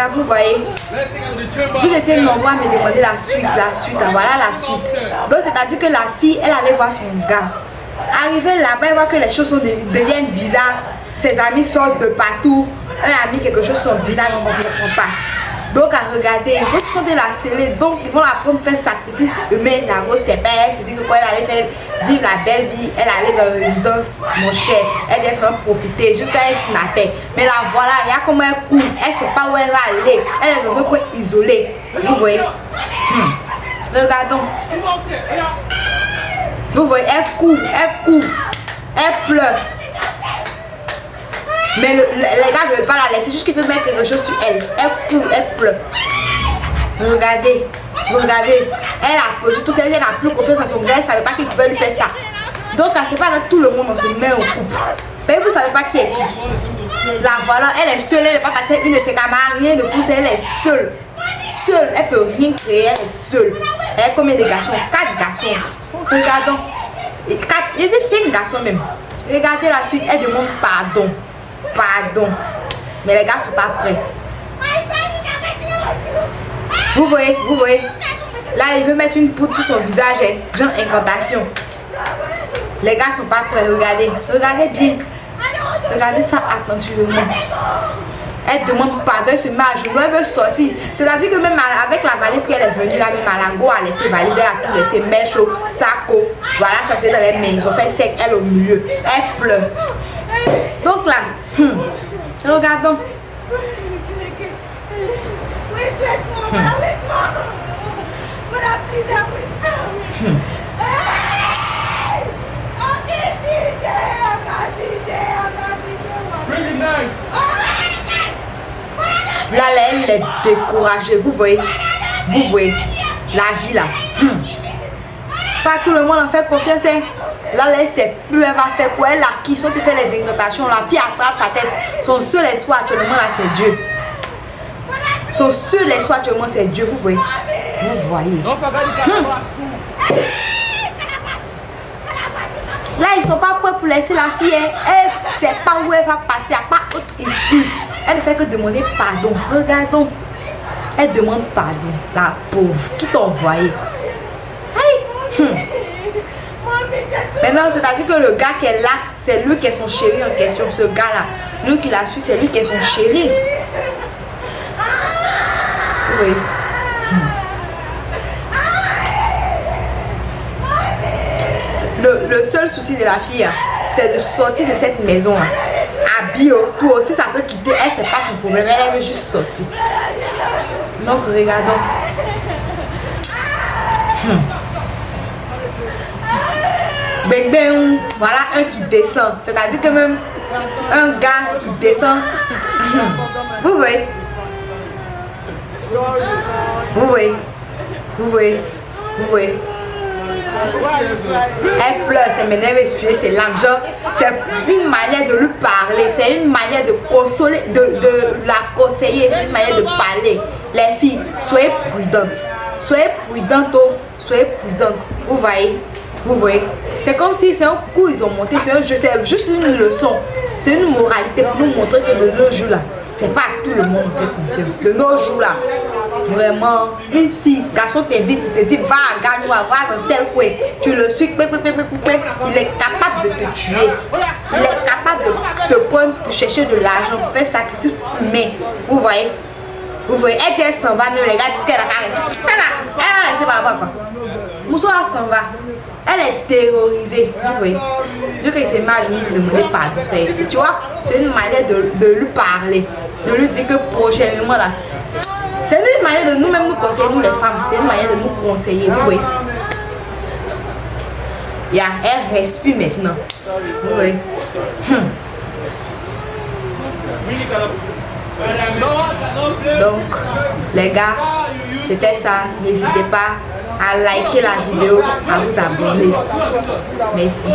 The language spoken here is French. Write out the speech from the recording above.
gars, vous voyez, vous étiez nombreux à me demander la suite, voilà la suite. Donc c'est-à-dire que la fille, elle allait voir son gars. Arrivé là-bas, elle voit que les choses deviennent bizarres. Ses amis sortent de partout. Un ami, quelque chose sur son visage, on ne comprend pas. Donc à regarder, donc ils sont de la sceller, donc ils vont la prendre faire sacrifice humain, la grosse c'est pas elle, se dit que quoi elle allait faire vivre la belle vie, elle allait dans la résidence, mon cher, elle allait s'en profiter, jusqu'à elle snappait. Mais la voilà, il y a comme un coup, elle sait pas où elle va aller, elle est dans un coin isolé, vous voyez. Regardons. Vous voyez, elle court, elle pleure. Mais les gars ne veulent pas la laisser, juste qu'il veut mettre quelque chose sur elle. Elle court, elle pleure. Regardez, elle a perdu tout ça, elle n'a plus confiance en son gars, elle ne savait pas qu'il pouvait lui faire ça. Donc, elle ne sait pas avec tout le monde, on se met au couple. Mais vous ne savez pas qui est qui. La voilà, elle est seule, elle n'est pas partie avec une de ses camarades, rien de tout ça, elle est seule. Seule, elle ne peut rien créer, elle est seule. Elle a combien de garçons? 4 garçons. Regardons. Il y a 5 garçons même. Regardez la suite, elle demande pardon. Mais les gars sont pas prêts. Vous voyez, là il veut mettre une poudre sur son visage, genre incantation. Les gars sont pas prêts, regardez bien, regardez ça attentivement. Elle demande pardon, elle se met à genoux, elle veut sortir. C'est-à-dire que même avec la valise qu'elle est venue là, même à la go a laissé valise, elle a tout laissé, mèche, sac, voilà, ça c'est dans les mains, ils ont fait sec, elle au milieu, elle pleure. Donc là, regardons. Là, elle est découragée, vous voyez, la vie là. Pas tout le monde en fait confiance. Là, elle fait plus, elle va faire quoi? Elle a qui sont de faire les incantations. La fille attrape sa tête. Son seul espoir actuellement là, c'est Dieu. Son seul espoir actuellement, c'est Dieu. Vous voyez? Là, ils sont pas prêts pour laisser la fille. Elle ne sait pas où elle va partir. Pas autre ici. Elle ne fait que demander pardon. Regardons. Elle demande pardon. La pauvre. Qui t'a envoyé? Maintenant, c'est-à-dire que le gars qui est là, c'est lui qui est son chéri en question. Ce gars-là, lui qui l'a su, c'est lui qui est son chéri. Oui. Le seul souci de la fille, c'est de sortir de cette maison. Habillée autour aussi, ça peut quitter. Elle, c'est pas son problème. Elle veut juste sortir. Donc, regardons. Bang bang, voilà un qui descend. C'est-à-dire que même un gars qui descend. Vous voyez? Elle pleure, c'est m'énerve, essuyer ses larmes. Genre, c'est une manière de lui parler, c'est une manière de consoler, de la conseiller, c'est une manière de parler. Les filles, soyez prudentes. Soyez prudentes. Vous voyez? C'est comme si c'est un coup ils ont monté, c'est un jeu, c'est juste une leçon. C'est une moralité pour nous montrer que de nos jours là, c'est pas à tout le monde on fait confiance. De nos jours là, vraiment, une fille, garçon t'invite, te dit va à Ganois, va dans tel coin, tu le suis, il est capable de te tuer. Il est capable de te prendre pour chercher de l'argent, pour faire sacrifice humain. Vous voyez? Elle dit elle s'en va, même les gars disent qu'elle a qu'à rester. Elle va rester par rapport quoi. Mousso là s'en va. Elle est terrorisée. Vous voyez? Dieu qu'il s'est mis à genoux pour demander pardon. Tu vois? C'est une manière de lui parler. De lui dire que prochainement là. C'est une manière de nous-mêmes nous conseiller, nous les femmes. C'est une manière de nous conseiller. Vous voyez? Elle respire maintenant. Vous voyez? Donc, les gars, c'était ça. N'hésitez pas à liker la vidéo, à vous abonner. Merci.